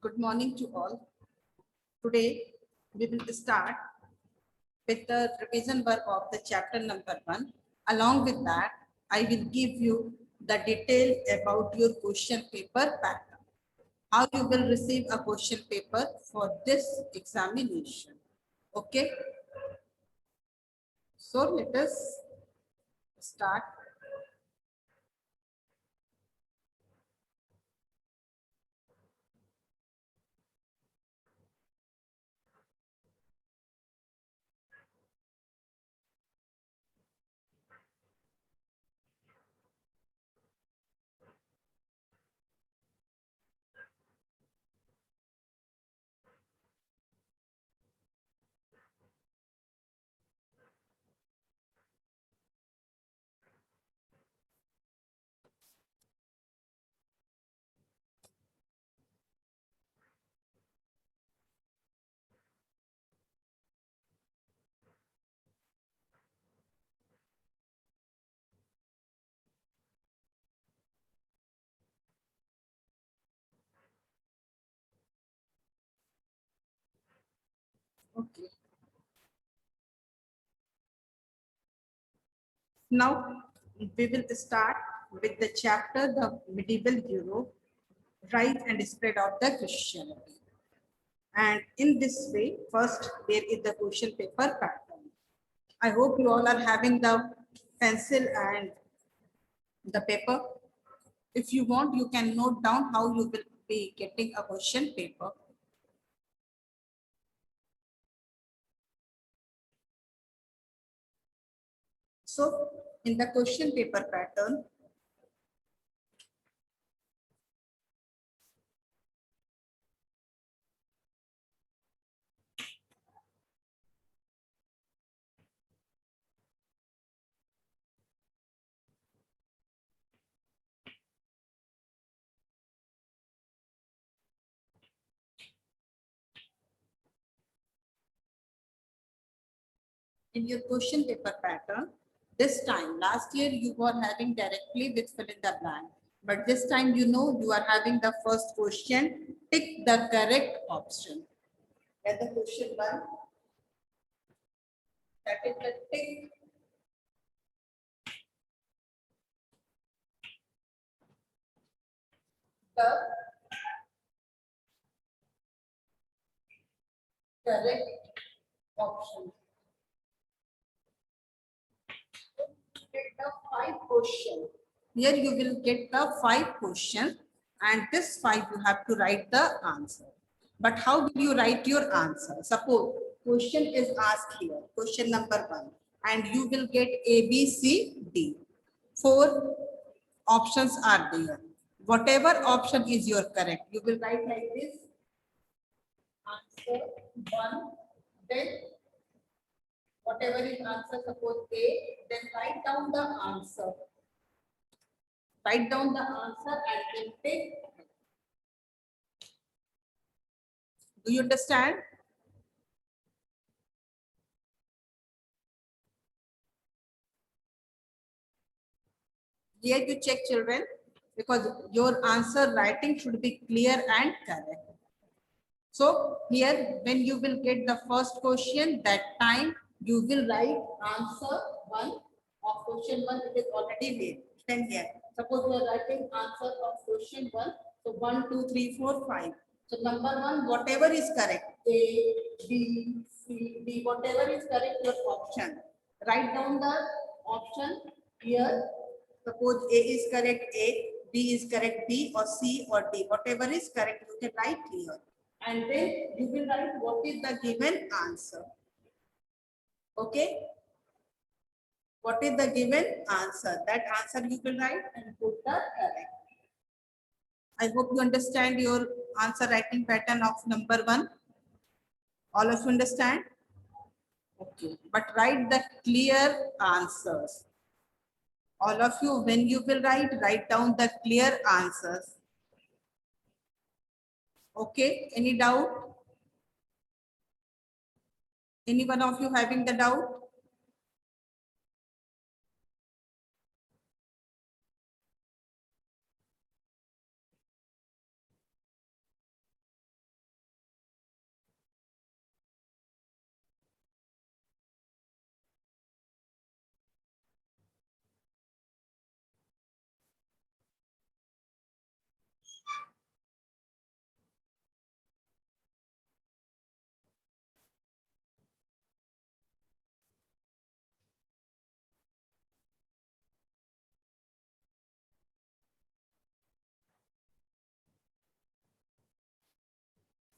Good morning to all. Today we will start with the revision work of the chapter number 1. Along with that, I will give you the detail about your question paper pattern. How you will receive a question paper for this examination. Okay. So let us start. Okay. Now we will start with the chapter the medieval Europe, rise and spread of the Christianity. And in this way, first there is the question paper pattern. I hope you all are having the pencil and the paper. If you want, you can note down how you will be getting a question paper. So in the question paper pattern, in your question paper pattern, this time, last year you were having directly with fill in the blank. But this time, you know, you are having the first question, pick the correct option. And the question 1, that is the tick the correct option. Get the 5 question. Here you will get the 5 question, and this 5 you have to write the answer. But how will you write your answer? Suppose question is asked here, question number 1, and you will get A, B, C, D. 4 options are there. Whatever option is your correct, you will write like this. Answer 1, then whatever is answer, suppose A, then write down the answer. Write down the answer and then take. Do you understand? Here you check, children, because your answer writing should be clear and correct. So here, when you will get the first question, that time you will write answer 1 of question 1. It is already made. Then here, suppose we are writing answer of question 1. So 1, 2, 3, 4, 5. So number 1, whatever is correct, A, B, C, D, whatever is correct, your option. Write down the option here. Suppose A is correct A, B is correct B, or C or D. Whatever is correct, you can write here. And then you will write what is the given answer. Okay? What is the given answer? That answer you will write and put the correct. I hope you understand your answer writing pattern of number 1. All of you understand? Okay. But write the clear answers. All of you, when you will write down the clear answers. Okay, any doubt? Any one of you having the doubt?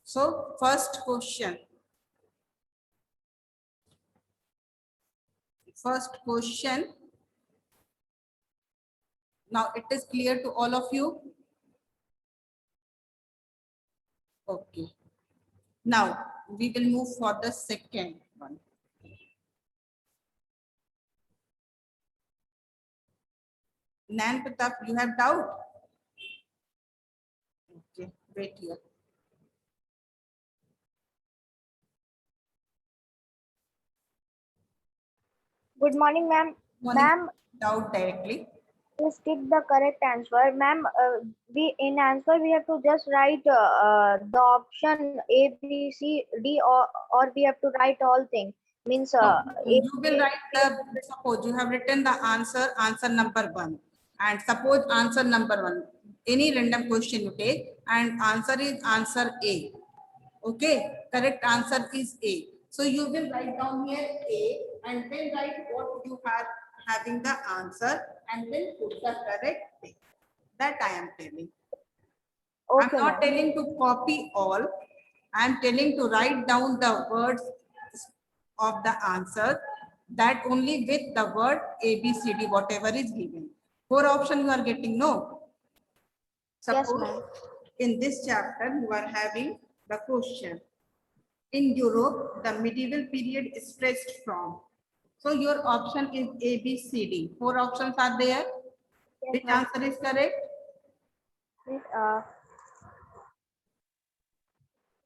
So first question. First question. Now it is clear to all of you. Okay. Now we will move for the second one. Nan Pratap, you have doubt? Okay, wait here. Good morning, ma'am. Ma'am, Doubt directly. please tick the correct answer. Ma'am, we in answer we have to just write the option A, B, C, D, or we have to write all things. Means No, A, you will write the, suppose you have written the answer number 1, and suppose answer number 1, any random question you take, and answer is answer A. Okay, correct answer is A. So you will write down here A, and then write what you are having the answer, and then put the correct thing. That I am telling. I'm okay, not ma'am. telling to copy all. I'm telling to write down the words of the answer, that only with the word A, B, C, D, whatever is given. 4 options you are getting, no? Yes, Suppose ma'am. in this chapter you are having the question. In Europe, the medieval period stretched from. So your option is A, B, C, D. 4 options are there. Yes, Which ma'am. answer is correct? Please,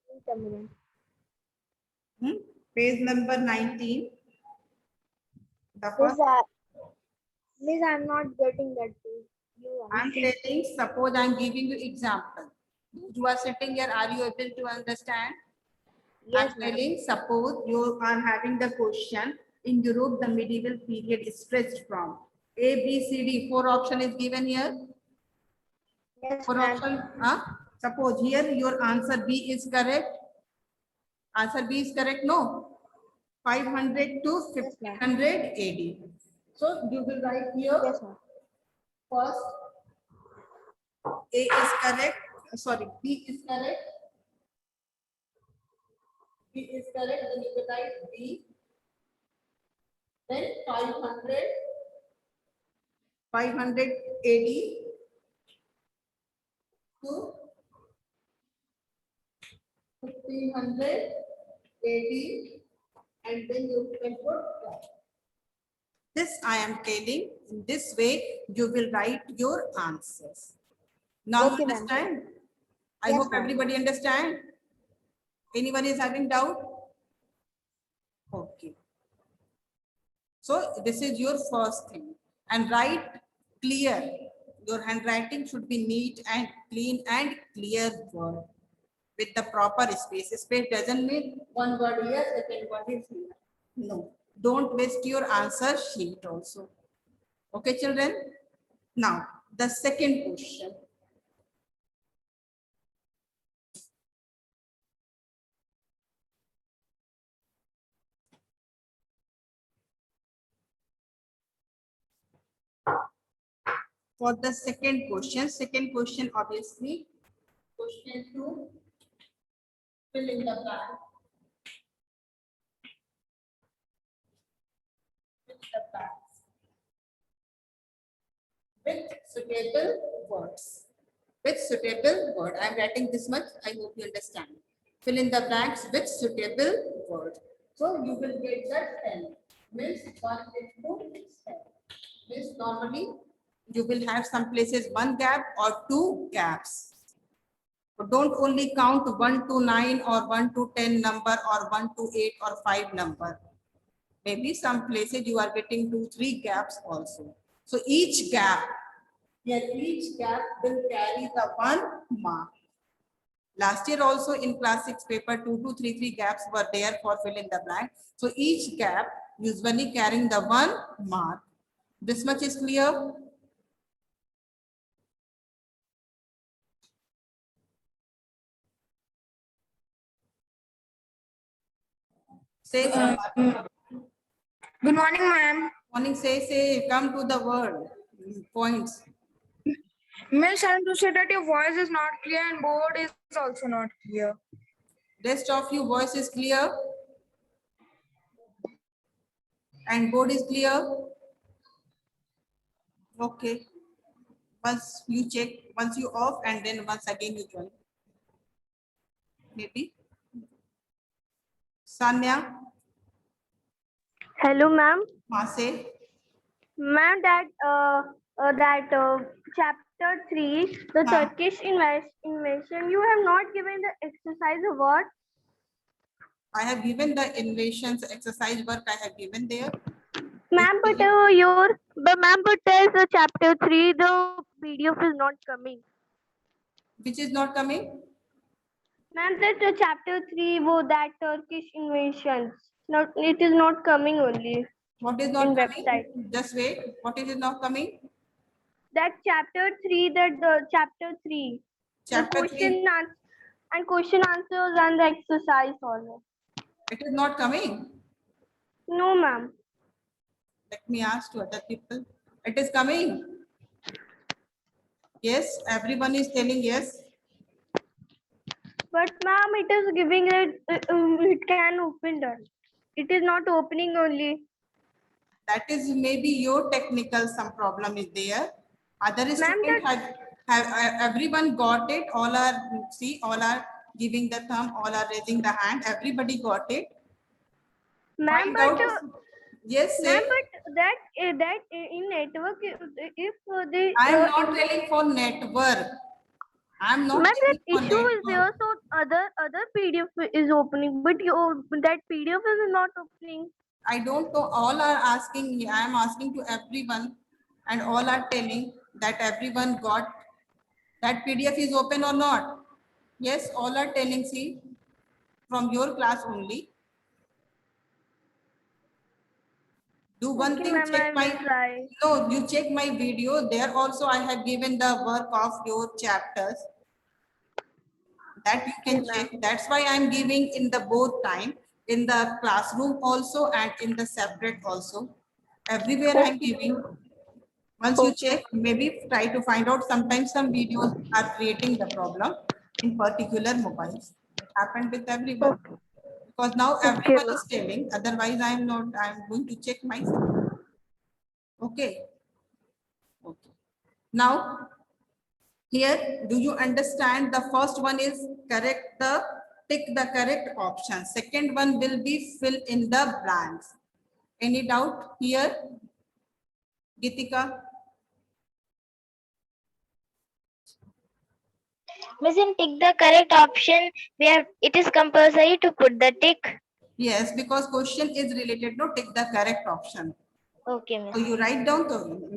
wait a minute. Page number 19. The Please, first, please, I'm not getting that. You I'm telling, suppose I'm giving you example. You are sitting here, are you able to understand? Yes, I'm ma'am. telling, suppose you are having the question, in Europe, the medieval period is stretched from A, B, C, D. 4 option is given here. Yes, 4 ma'am. option. Suppose here your answer B is correct. Answer B is correct, no? 500 to Yes, ma'am. 1500 AD. So you will write here Yes, ma'am. first A is correct. Sorry, B is correct. B is correct. Then you will write B. Then 500 AD to 1500 AD, and then you can put that. This I am telling. In this way, you will write your answers. Now you Okay, ma'am. understand? I Yes, hope ma'am. everybody understand. Anyone is having doubt? Okay. So this is your first thing. And write clear. Your handwriting should be neat and clean and clear word with the proper space. Space doesn't mean one word here, second word is here. No. Don't waste your answer sheet also. Okay, children? Now, the second question. For the second question obviously, question 2, fill in the blank. Fill in the blanks with suitable words. With suitable word. I am writing this much. I hope you understand. Fill in the blanks with suitable word. So you will get that 10. Means 1 into 10. Means normally you will have some places 1 gap or 2 gaps. So don't only count 1 to 9 or 1 to 10 number or 1 to 8 or 5 number. Maybe some places you are getting 2, 3 gaps also. So each gap will carry the 1 mark. Last year also in class 6 paper 2 to 3 gaps were there for fill in the blank. So each gap usually carrying the 1 mark. This much is clear? Say, Good morning, ma'am. morning, say, come to the word, points. Miss, I'm to say that your voice is not clear and board is also not clear. Rest of you voice is clear and board is clear. Okay. Once you check, once you off and then once again you join. Maybe. Sanya, Hello, ma'am. say. Ma'am, that chapter 3, the Huh. Turkish invasion, you have not given the exercise what? I have given the innovations exercise work I have given there. Ma'am, but there's a chapter 3, the PDF is not coming. Which is not coming. Ma'am, that chapter 3, that Turkish invasions, not, it is not coming only What is in not website. coming? Just wait. What is not coming? That chapter 3, chapter 3, Chapter the 3. question answers and the exercise also. It is not coming. No, ma'am. Let me ask to other people. It is coming. Yes, everyone is telling yes. But ma'am, it is giving it, it can open that. It is not opening only. That is maybe your technical some problem is there. Other Ma'am, student have everyone got it. All are see, all are giving the thumb, all are raising the hand. Everybody got it. Ma'am, Find but out. Yes, ma'am, say. but that in network, if the I am not telling for network. I am not ma'am, that telling for issue is network. there, so other PDF is opening, but that PDF is not opening. I don't know. All are asking me. I am asking to everyone, and all are telling that everyone got that PDF is open or not. Yes, all are telling. See, from your class only. Do one Okay, thing. ma'am, I Check my. will try. No, you check my video. There also I have given the work of your chapters that you can Okay, ma'am. check. That's why I'm giving in the both time in the classroom also and in the separate also. Everywhere I'm giving. Once you check, maybe try to find out. Sometimes some videos are creating the problem in particular mobiles. It happened with everyone because now Okay, everyone ma'am. is telling. Otherwise, I'm not. I'm going to check myself. Okay. Okay. Now, here, do you understand? The first one is correct the tick the correct option. Second one will be fill in the blanks. Any doubt here, Gitika? Miss, in tick the correct option, it is compulsory to put the tick. Yes, because question is related to tick the correct option. Okay, miss. So you write down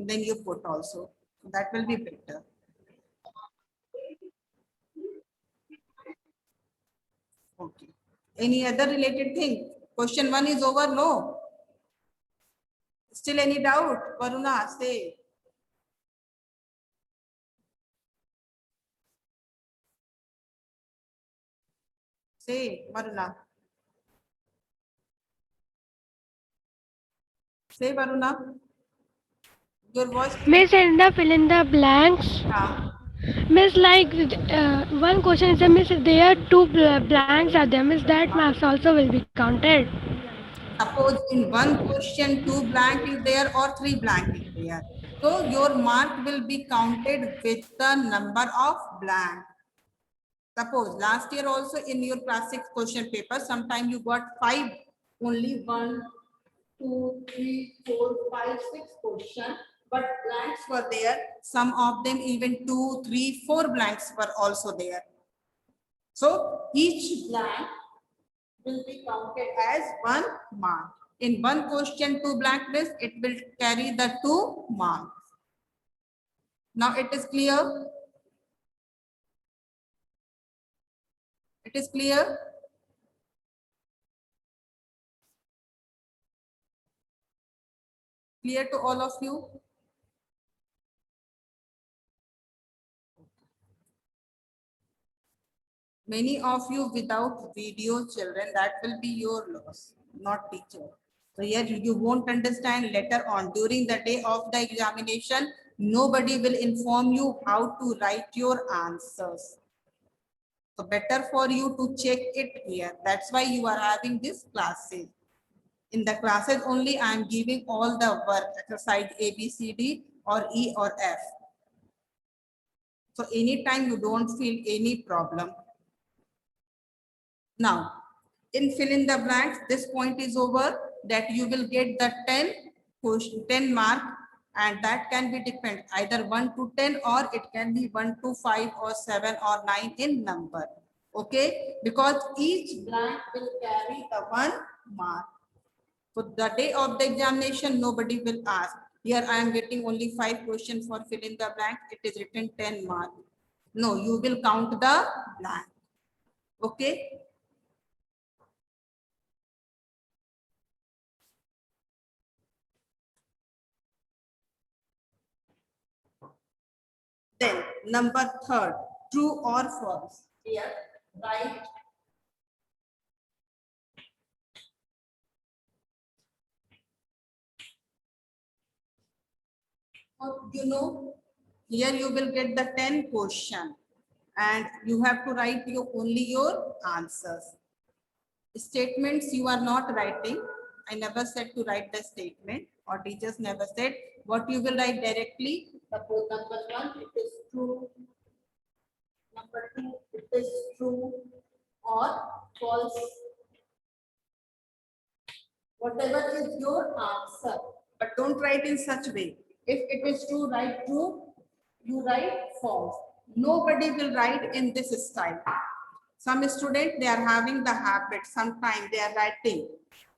then you put also. That will be better. Okay. Any other related thing? Question 1 is over, no? Still any doubt? Varuna, say. Say, Varuna. Say, Varuna. Your voice. Miss, in the fill in the blanks, Miss, like one question is, Miss, if there are two blanks are there, Miss, that marks also will be counted. Suppose in one question, 2 blank is there or 3 blank is there. So your mark will be counted with the number of blank. Suppose last year also in your class 6 question paper, sometime you got 5, only 1, 2, 3, 4, 5, 6 question, but blanks were there. Some of them even 2, 3, 4 blanks were also there. So each blank will be counted as 1 mark. In one question, 2 blank list, it will carry the 2 marks. Now it is clear. It is clear. Clear to all of you. Many of you without video children, that will be your loss, not teacher. So here you won't understand later on during the day of the examination. Nobody will inform you how to write your answers. So better for you to check it here. That's why you are having this classes. In the classes only, I am giving all the work, exercise A, B, C, D or E or F. So anytime you don't feel any problem. Now, in fill in the blanks, this point is over, that you will get the 10 mark, and that can be different either 1 to 10 or it can be 1 to 5 or 7 or 9 in number. Okay, because each blank will carry the 1 mark. So the day of the examination, nobody will ask. Here I am getting only 5 questions for fill in the blank. It is written 10 mark. No, you will count the blank. Okay. Then number 3rd, true or false. Here, right. You know, here you will get the 10 question and you have to write only your answers. Statements you are not writing. I never said to write the statement, or teachers never said. What you will write directly. Suppose number 1, it is true. Number 2, it is true or false. Whatever is your answer, but don't write in such way. If it is true, write true. You write false. Nobody will write in this style. Some students, they are having the habit. Sometimes they are writing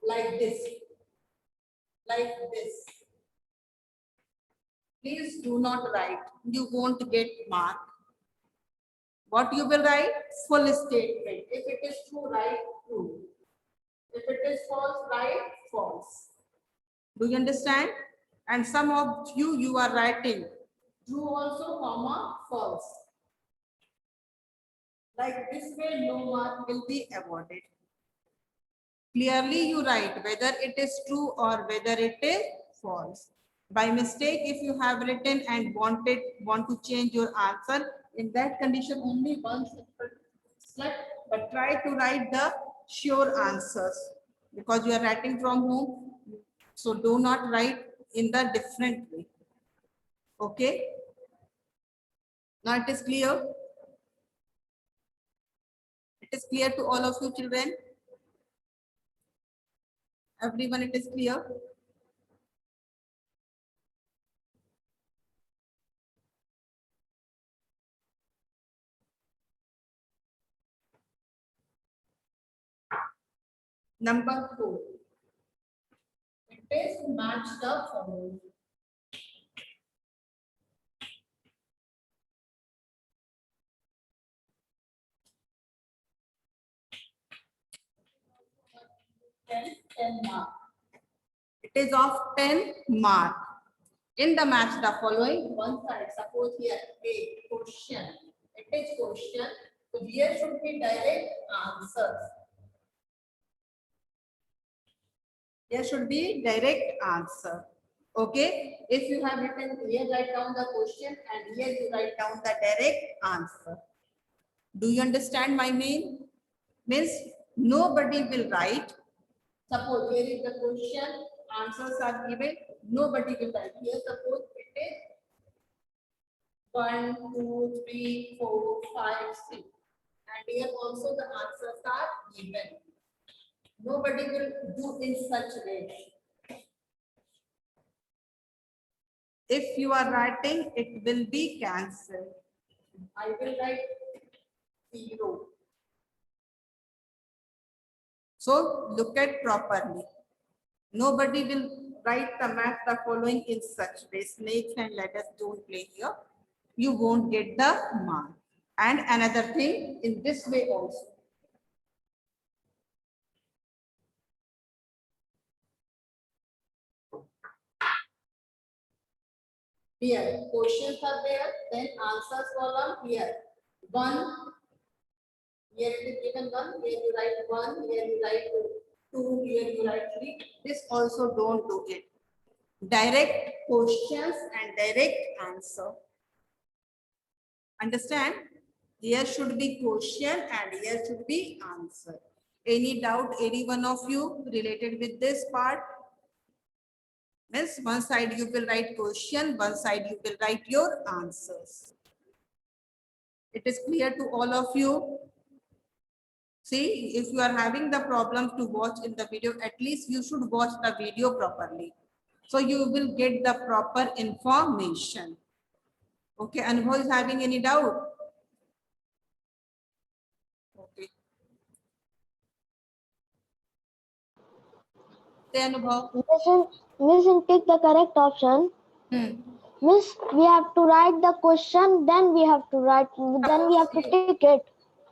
like this. Like this. Please do not write. You won't get mark. What you will write? Full statement. If it is true, write true. If it is false, write false. Do you understand? And some of you are writing true also, comma, false. Like this way, no mark will be awarded. Clearly you write whether it is true or whether it is false. By mistake, if you have written and want to change your answer, in that condition only once select, but try to write the sure answers because you are writing from home. So do not write in the different way. Okay. Now it is clear. It is clear to all of you children. Everyone, it is clear. Number 4. It is match the following. Ten mark. It is of 10 mark. In the match the following, one side, suppose here a question. It is question. So here should be direct answers. There should be direct answer. Okay. If you have written here, write down the question, and here you write down the direct answer. Do you understand my mean? Means nobody will write. Suppose here is the question, answers are given, nobody will write. Here suppose it is 1, 2, 3, 4, 5, 6. And here also the answers are given. Nobody will do in such way. If you are writing, it will be cancelled. I will write 0. So look at properly. Nobody will write the math the following in such way. Snakes and ladders don't play here. You won't get the mark. And another thing, in this way also. Here, questions are there, then answers column here. 1, here it is given 1, here you write 1, here you write 2, here you write 3. This also don't do it. Direct questions and direct answer. Understand? Here should be question and here should be answer. Any doubt, any one of you related with this part? Means one side you will write question, one side you will write your answers. It is clear to all of you. See, if you are having the problem to watch in the video, at least you should watch the video properly. So you will get the proper information. Okay, Anubhav is having any doubt? Okay. Say Anubhav. Miss, take the correct option. Miss, we have to write the question, then we have to tick it.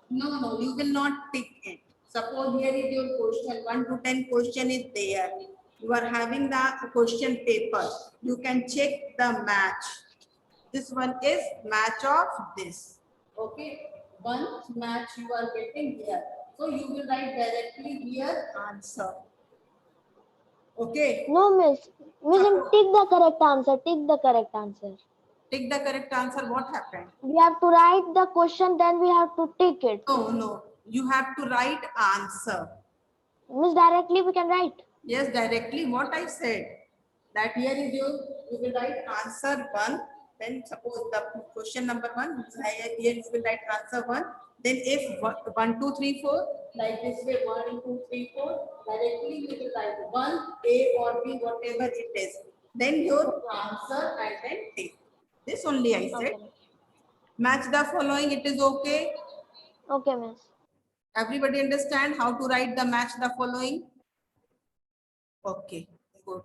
No, you will not pick it. Suppose here is your question, 1 to 10 question is there. You are having the question paper. You can check the match. This one is match of this. Okay. One match you are getting here. So you will write directly here answer. Okay. No, Miss, take the correct answer. Take the correct answer. Take the correct answer. What happened? We have to write the question, then we have to tick it. No. You have to write answer. Miss, directly we can write. Yes, directly what I said. That here is you will write answer 1. Then suppose the question number 1, here you will write answer 1. Then if 1, 2, 3, 4, like this way 1, 2, 3, 4, directly you will write 1, A or B, whatever it is. Then your answer and then take. This only I said. Okay. Match the following, it is okay. Okay, Miss. Everybody understand how to write the match the following? Okay, good.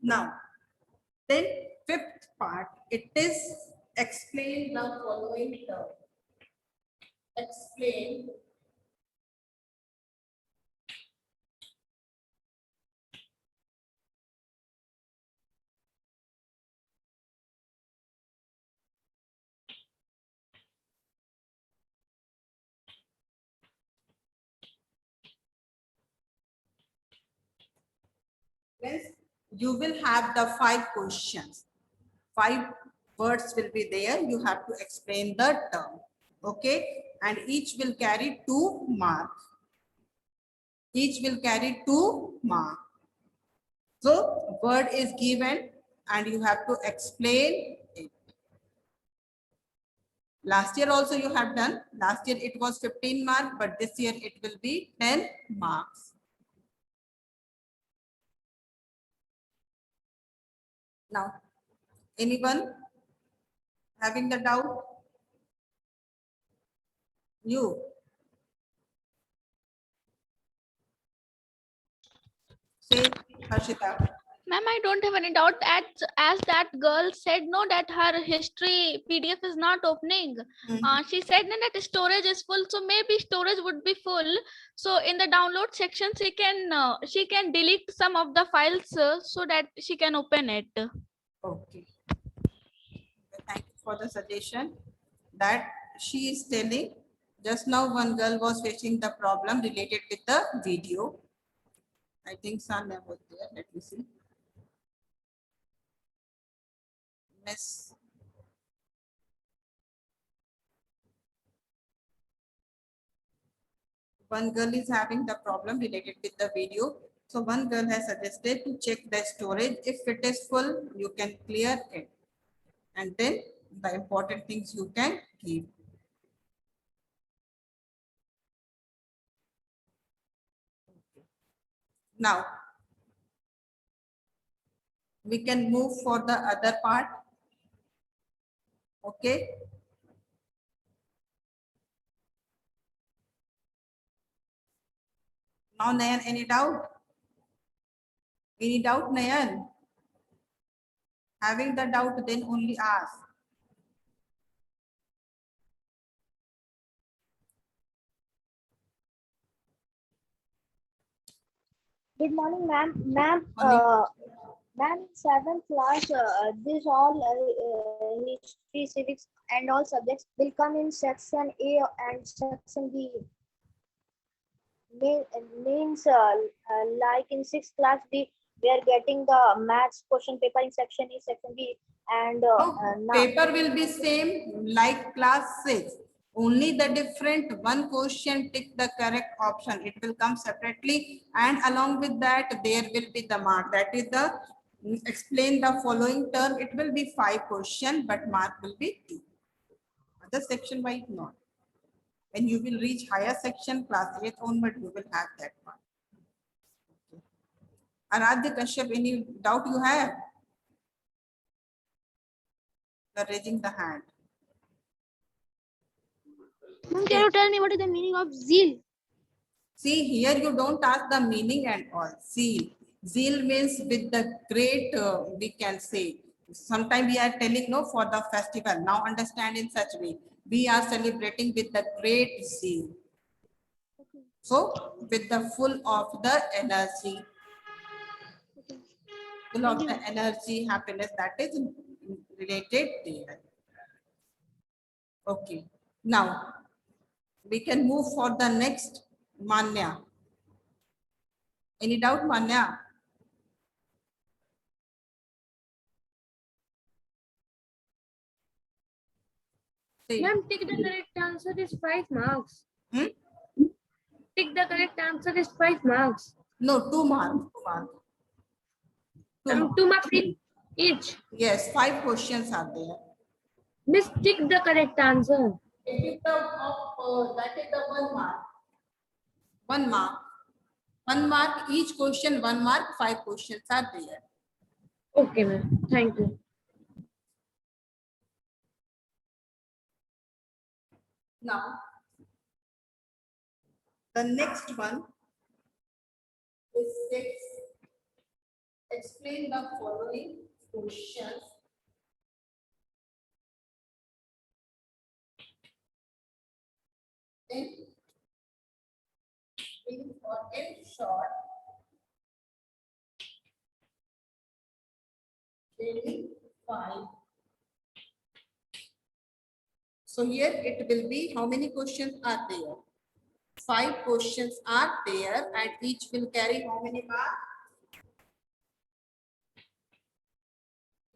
Now, then fifth part, it is explain the following term. Explain means you will have the 5 questions. 5 words will be there. You have to explain the term. Okay. And each will carry 2 marks. Each will carry 2 marks. So word is given and you have to explain it. Last year also you have done. Last year it was 15 marks, but this year it will be 10 marks. Now, anyone having the doubt? You. Say, Harshita. Ma'am, I don't have any doubt as that girl said no that her history PDF is not opening. She said that storage is full, so maybe storage would be full. So in the download section, she can delete some of the files so that she can open it. Okay. Thank you for the suggestion. That she is telling. Just now one girl was facing the problem related with the video. I think Sanya was there. Let me see. Miss. One girl is having the problem related with the video. So one girl has suggested to check the storage. If it is full, you can clear it. And then the important things you can keep. Now, we can move for the other part. Okay. Now, Nayan, any doubt? Any doubt, Nayan? Having the doubt, then only ask. Good morning, ma'am. Ma'am, Morning. ma'am, 7th class, this all history, civics, and all subjects will come in section A and section B. means like in sixth class we are getting the maths question paper in section A, section B, and now Paper will be same like class 6. Only the different one question tick the correct option. It will come separately, and along with that there will be the mark. That is the explain the following term. It will be 5 question, but mark will be 2. Other section wise not. When you will reach higher section, class 8 onward, you will have that one. Aradhya Kashyap, any doubt you have? You are raising the hand. Ma'am, can you tell me what is the meaning of zeal? See, here you don't ask the meaning and all. Zeal. Zeal means with the great, we can say. Sometimes we are telling no for the festival. Now understand in such way. We are celebrating with the great zeal. So, with the full of the energy. Full of the energy, happiness, that is related there. Okay. Now, we can move for the next Manya. Any doubt, Manya? Say. Ma'am, tick the correct answer is 5 marks. Hmm? Tick the correct answer is 5 marks. No, 2 marks. 2 marks. 2 marks. 2 marks each. Yes, 5 questions are there. Miss, tick the correct answer. It is the that is the 1 mark. 1 mark. 1 mark each question. 1 mark. 5 questions are there. Okay, ma'am. Thank you. Now, the next one is 6. Explain the following questions. In short, very 5. So here it will be how many questions are there? 5 questions are there, and each will carry how many marks?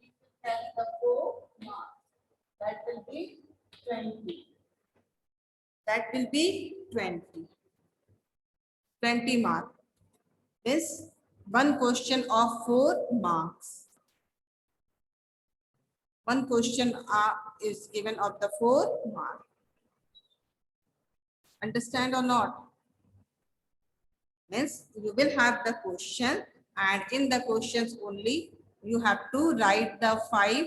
Each will carry the 4 marks. That will be 20. That will be 20. 20 marks. Is one question of 4 marks. One question is given of the 4 marks. Understand or not? Means you will have the question, and in the questions only you have to write the 5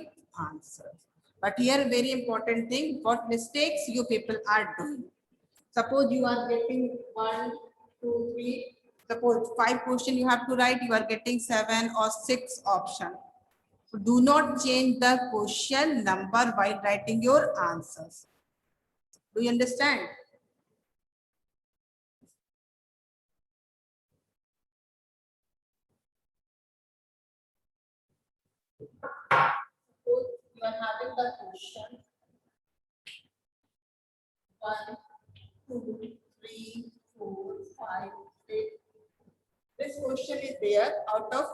answers. But here very important thing, what mistakes you people are doing. Suppose you are getting 1, 2, 3. Suppose 5 question you have to write, you are getting 7 or 6 option. So do not change the question number while writing your answers. Do you understand? Suppose you are having the question 1, 2, 3, 4, 5, 6. This question is there. Out of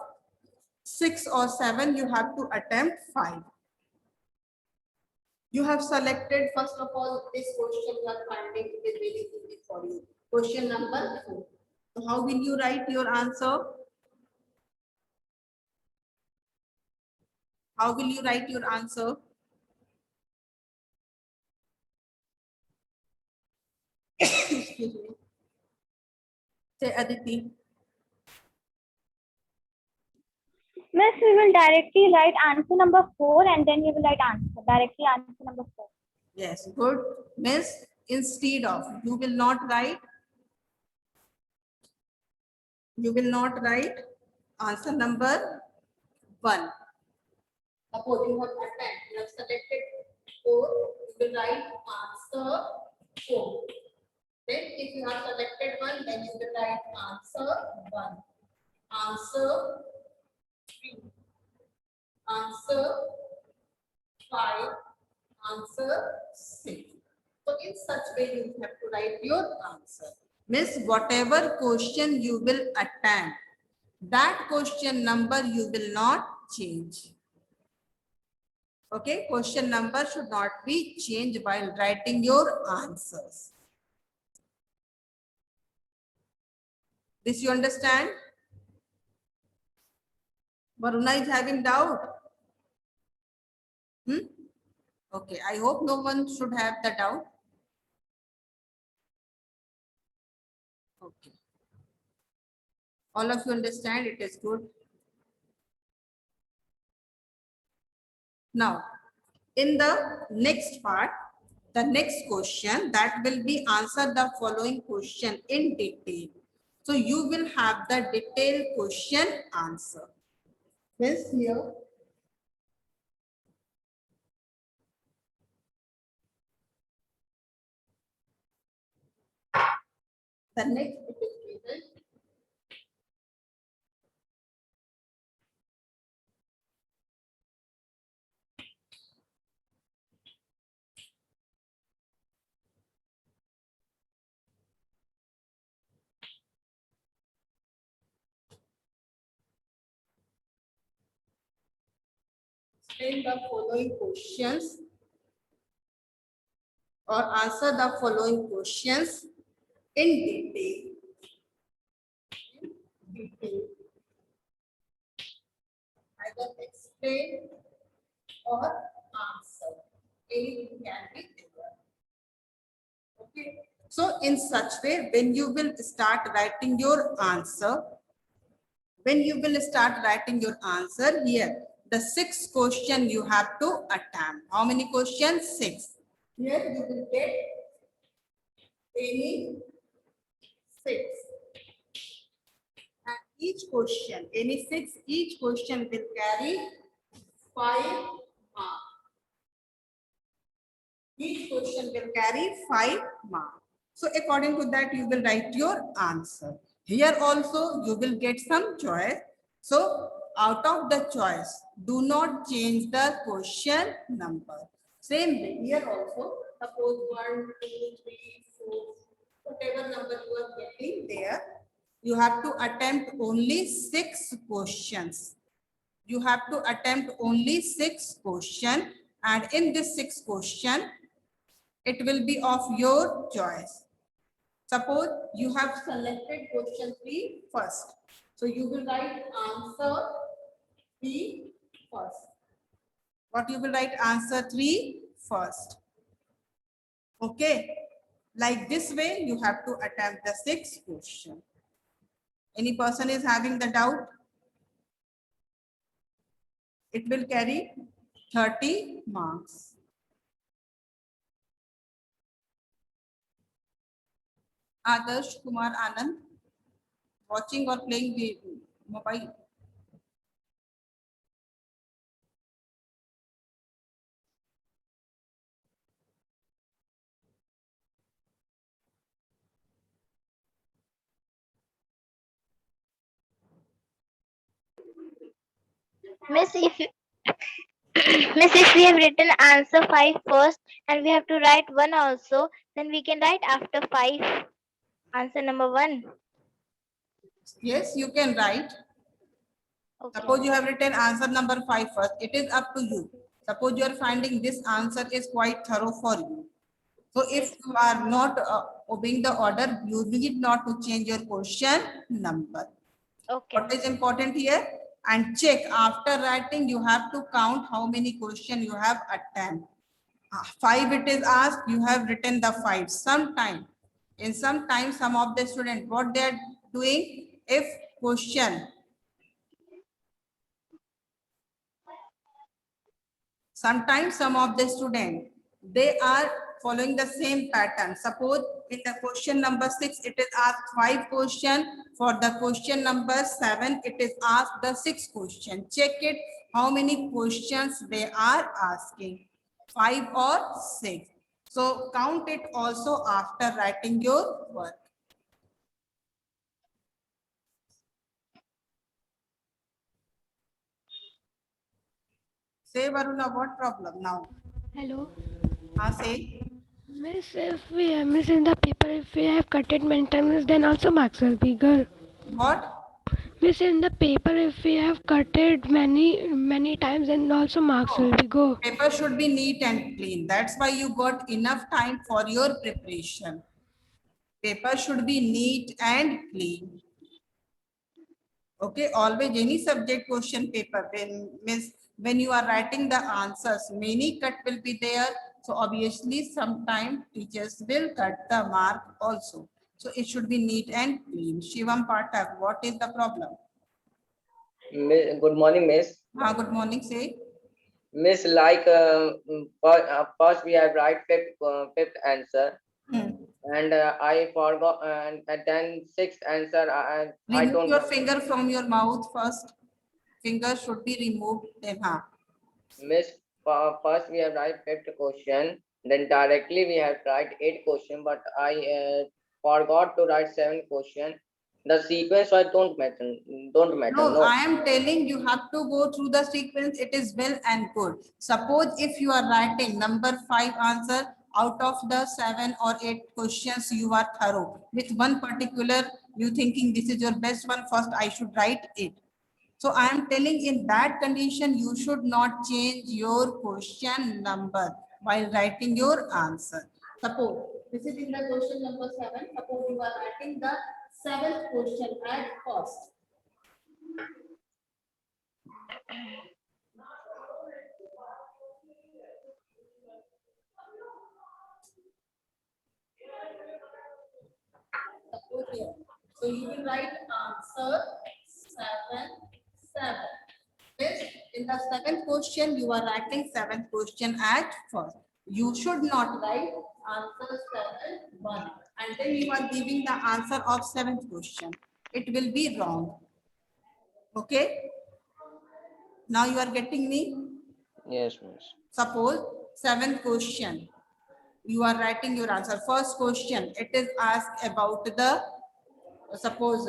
6 or 7, you have to attempt 5. You have selected, first of all, this question you are finding it is very easy for you. Question number 4. So how will you write your answer? How will you write your answer? Excuse me. Say Aditi. Miss, we will directly write answer number 4 and then we will write directly answer number 4. Yes, good. Miss, instead of, you will not write answer number 1. Suppose you have attempt, you have selected 4, you will write answer 4. Then if you have selected 1, then you will write answer 1. Answer 3. Answer 5. Answer 6. So in such way you have to write your answer. Means whatever question you will attempt, that question number you will not change. Okay, question number should not be changed while writing your answers. This you understand? Varuna is having doubt. Okay, I hope no one should have the doubt. Okay. All of you understand, it is good. Now, in the next part, the next question that will be answer the following question in detail. So you will have the detailed question answer. Yes, here. The next it is given. Explain the following questions or answer the following questions in detail. Either explain or answer. Anything can be there. Okay. So in such way, when you will start writing your answer, here, the 6th question you have to attempt. How many questions? 6. Here you will get any 6. And each question, any 6, each question will carry 5 marks. Each question will carry 5 marks. So according to that, you will write your answer. Here also you will get some choice. So out of the choice, do not change the question number. Same way here also, suppose 1, 2, 3, 4, whatever number you are getting there, you have to attempt only 6 questions. You have to attempt only 6 questions, and in this 6 question, it will be of your choice. Suppose you have selected question 3 first. So you will write answer 3 first. What you will write? Answer 3 first. Okay. Like this way, you have to attempt the 6th question. Any person is having the doubt? It will carry 30 marks. Adarsh Kumar Anand, watching or playing the mobile? Miss, if Miss, if we have written answer 5 first and we have to write 1 also, then we can write after 5 answer number 1. Yes, you can write. Okay. Suppose you have written answer number 5 first. It is up to you. Suppose you are finding this answer is quite thorough for you. So if you are not obeying the order, you need not to change your question number. Okay. What is important here? And check after writing, you have to count how many questions you have attempted. 5 it is asked, you have written the 5. Sometime, in some time, some of the students, what they are doing, if question, sometimes some of the students, they are following the same pattern. Suppose in the question number 6, it is asked 5 questions. For the question number 7, it is asked the 6th question. Check it, how many questions they are asking, 5 or 6. So count it also after writing your work. Say Varuna, what problem now? Hello. Say. Miss, if we have miss in the paper, if we have cut it many times, then also marks will be good. What? Miss, in the paper, if we have cut it many times, then also marks will be go. Paper should be neat and clean. That's why you got enough time for your preparation. Paper should be neat and clean. Okay, always any subject question paper, when you are writing the answers, many cut will be there. So obviously sometime teachers will cut the mark also. So it should be neat and clean. Shivam Pathak, what is the problem? Good morning, Miss. Good morning, say. Miss, like first we have write fifth answer, and I forgot, and then sixth answer. I Remove don't. your finger from your mouth first. Finger should be removed. Then, Miss, first we have write fifth question, then directly we have write 8 question, but I forgot to write 7 question. The sequence I don't matter. Don't matter. No, No. I am telling you have to go through the sequence. It is well and good. Suppose if you are writing number 5 answer out of the 7 or 8 questions, you are thorough with one particular, you thinking this is your best one, first I should write it. So I am telling in that condition, you should not change your question number while writing your answer. Suppose this is in the question number 7. Suppose you are writing the 7th question at first. Suppose here. So you will write answer 7. Yes, in the 7th question, you are writing 7th question at first. You should not write answer 7, 1. And then you are giving the answer of 7th question. It will be wrong. Okay. Now you are getting me? Yes, Miss. Suppose 7th question. You are writing your answer. First question, it is asked about the, suppose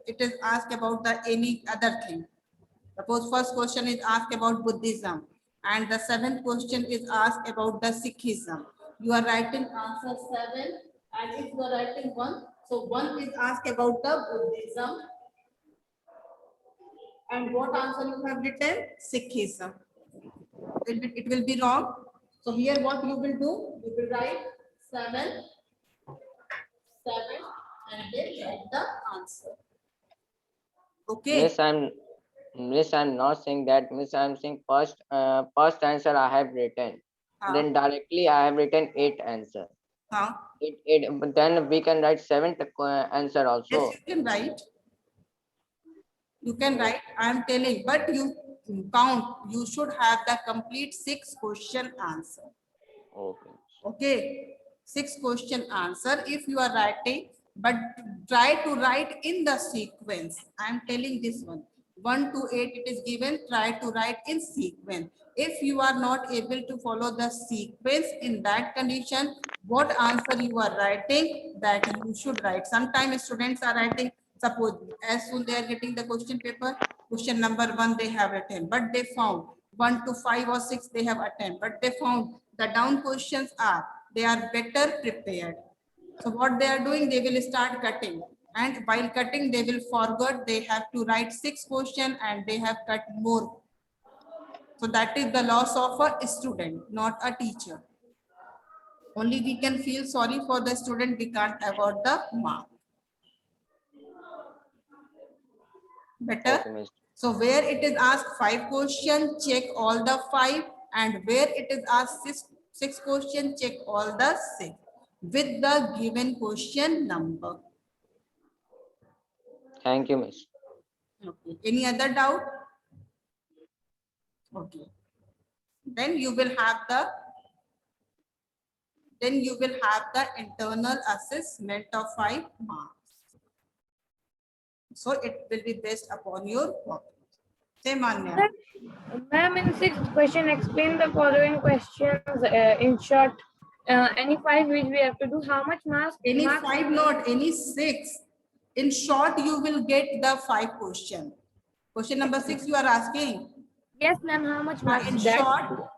it is asked about the any other thing. Suppose first question is asked about Buddhism and the 7th question is asked about the Sikhism. You are writing answer 7 and if you are writing 1, so 1 is asked about the Buddhism and what answer you have written? Sikhism. It will be wrong. So here what you will do? You will write 7 and then write the answer. Okay. Miss, I'm not saying that. Miss, I'm saying first answer I have written. Then directly I have written 8 answer. But then we can write 7th answer also. Yes, you can write. You can write. I am telling, but you count. You should have the complete 6 question answer. Okay. Okay, 6 question answer if you are writing, but try to write in the sequence. I am telling this one. 1 to 8 it is given, try to write in sequence. If you are not able to follow the sequence in that condition, what answer you are writing, that you should write. Sometimes students are writing, suppose as soon they are getting the question paper, question number 1 they have written, but they found 1 to 5 or 6 they have attempted, but they found the down questions are, they are better prepared. So what they are doing, they will start cutting. And while cutting, they will forget they have to write 6 questions and they have cut more. So that is the loss of a student, not a teacher. Only we can feel sorry for the student, we can't award the mark. Better? Okay, Miss. So where it is asked 5 questions, check all the 5, and where it is asked 6 questions, check all the 6 with the given question number. Thank you, Miss. Okay. Any other doubt? Okay. Then you will have the internal assessment of 5 marks. So it will be based upon your work. Say Manya. Ma'am, in 6th question, explain the following questions in short. Any 5 which we have to do, how much marks? Any 5, not any 6. In short, you will get the 5 question. Question number 6 you are asking. Yes, ma'am. How much marks?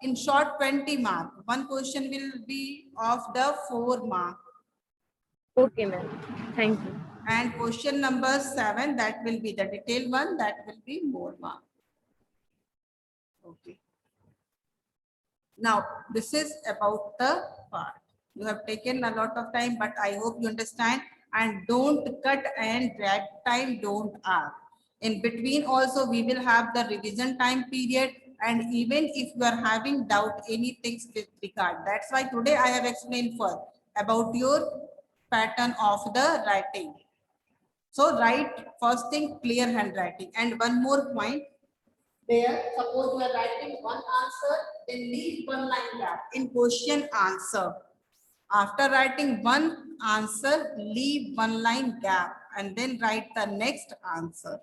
In short 20 mark. One question will be of the 4 mark. Okay, ma'am. Thank you. And question number 7, that will be the detailed one, that will be more mark. Okay. Now, this is about the part. You have taken a lot of time, but I hope you understand. And don't cut and drag time, don't ask. In between also, we will have the revision time period. And even if you are having doubt, anything with regard. That's why today I have explained first about your pattern of the writing. So write first thing, clear handwriting. And one more point, there, suppose you are writing one answer, then leave one line gap in question answer. After writing one answer, leave one line gap and then write the next answer.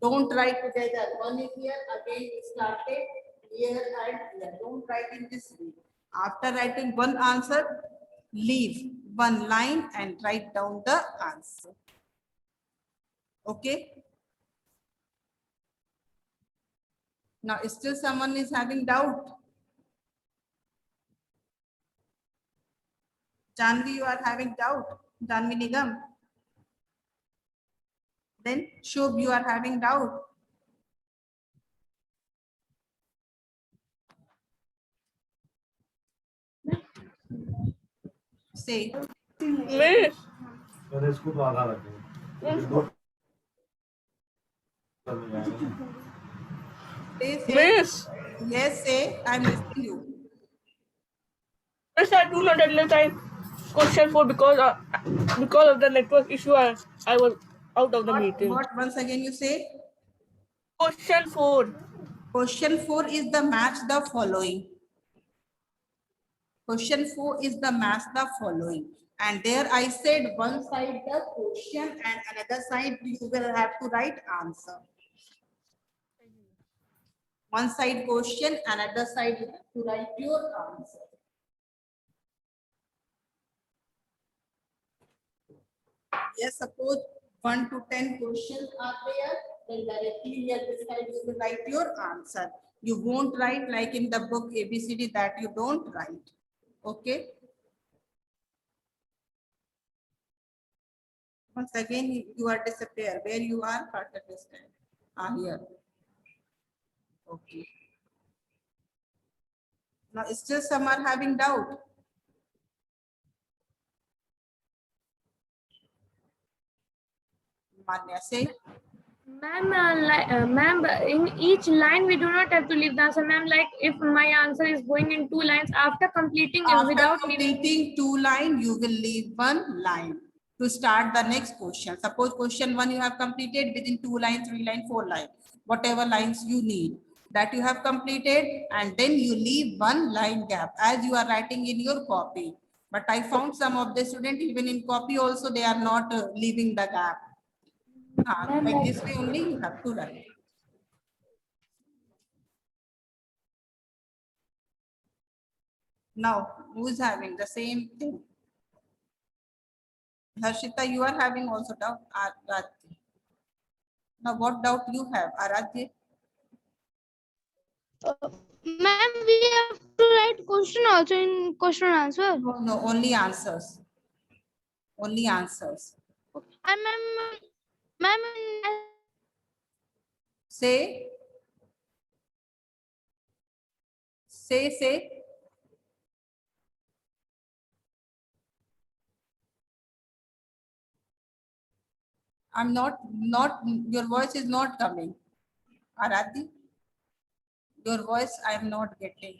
Don't write together. One is here, again we started here and here. Don't write in this way. After writing one answer, leave one line and write down the answer. Okay. Now, still someone is having doubt. Janvi, you are having doubt. Janvi Nigam. Then Shubh, you are having doubt. Say. Miss. Say. Miss. Yes, say. I'm listening to you. Miss, I do not understand question 4 because of the network issue. I was out of the meeting. What once again you say? Question 4. Question 4 is the match the following. Question 4 is the match the following. And there I said one side the question and another side you will have to write answer. One side question, another side you have to write your answer. Yes, suppose 1 to 10 questions are there, then directly here this side you will write your answer. You won't write like in the book ABCD, that you don't write. Okay. Once again, you are disappear. Where you are, part understand. Here. Okay. Now, still some are having doubt. Manya, say. Ma'am, in each line we do not have to leave the answer, ma'am. Like if my answer is going in 2 lines, after completing it After without leaving. completing 2 lines, you will leave 1 line to start the next question. Suppose question 1 you have completed within 2 lines, 3 lines, 4 lines, whatever lines you need, that you have completed, and then you leave 1 line gap as you are writing in your copy. But I found some of the students even in copy also they are not leaving the gap. Like this way only you have to write. Now, who is having the same thing? Harshita, you are having also doubt. Aradhya. Now, what doubt you have, Aradhya? Ma'am, we have to write question also in question answer. No, only answers. Only answers. And ma'am, Say. Say. I'm not, your voice is not coming. Aradhya, your voice I am not getting.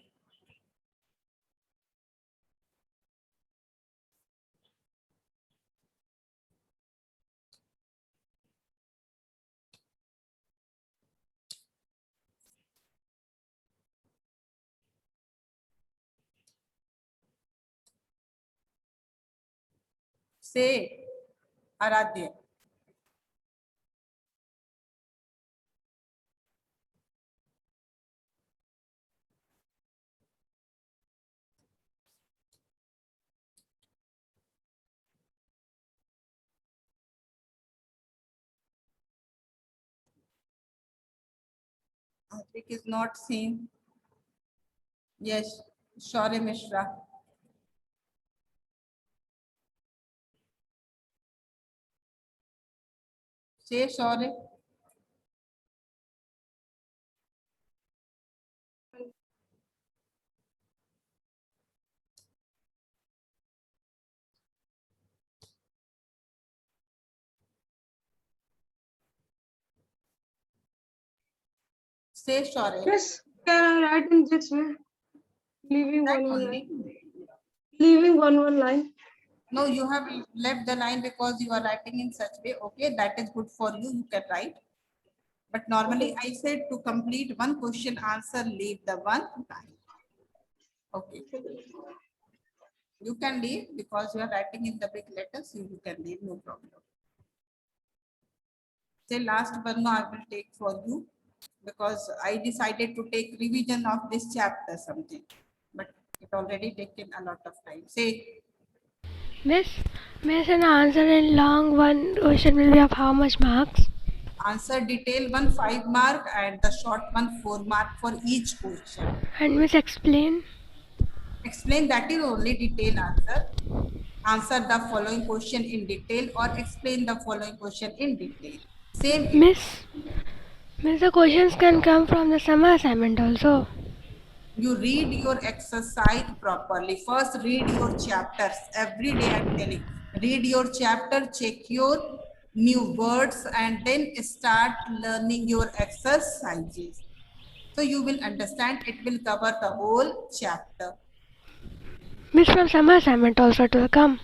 Say, Aradhya. Advik is not seen. Yes, Shaurya Mishra. Say Shaurya. Say Shaurya. Yes, can I write in this way? Leaving That one only. line. Leaving one line. No, you have left the line because you are writing in such way. Okay, that is good for you. You can write. But normally I said to complete one question answer, leave the one line. Okay. You can leave because you are writing in the big letters. You can leave, no problem. Say last one I will take for you because I decided to take revision of this chapter something. But it already taken a lot of time. Say Miss, an answer in long one question will be of how much marks? answer detail one 5 mark and the short one 4 mark for each question. And Miss, explain. Explain, that is only detail answer. Answer the following question in detail or explain the following question in detail. Same. Miss, the questions can come from the summer assignment also. You read your exercise properly. First, read your chapters. Every day I'm telling. Read your chapter, check your new words, and then start learning your exercises. So you will understand, it will cover the whole chapter. Miss, from summer assignment also it will come.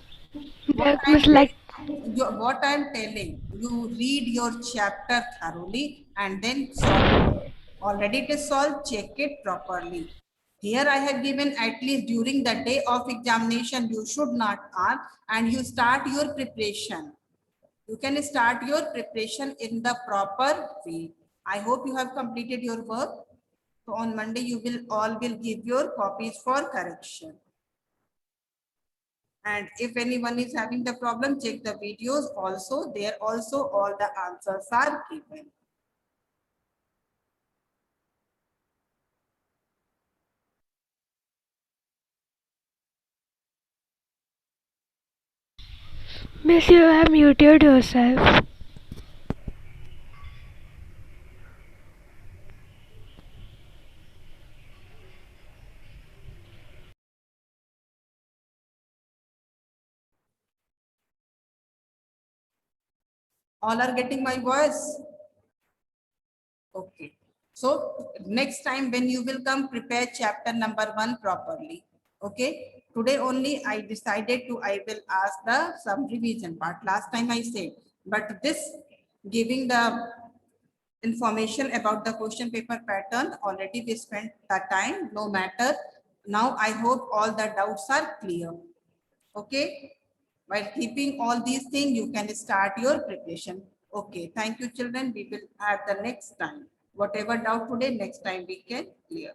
Miss, like What I'm telling, you read your chapter thoroughly and then solve it. Already it is solved, check it properly. Here I have given at least during the day of examination, you should not ask and you start your preparation. You can start your preparation in the proper way. I hope you have completed your work. So on Monday, you will all will give your copies for correction. And if anyone is having the problem, check the videos also. There also all the answers are given. Miss, you have muted yourself. All are getting my voice? Okay. So next time when you will come, prepare chapter number 1 properly. Okay. Today only I decided I will ask the some revision part. Last time I said, but this giving the information about the question paper pattern, already we spent the time, no matter. Now I hope all the doubts are clear. Okay. While keeping all these things, you can start your preparation. Okay. Thank you, children. We will have the next time. Whatever doubt today, next time we can clear.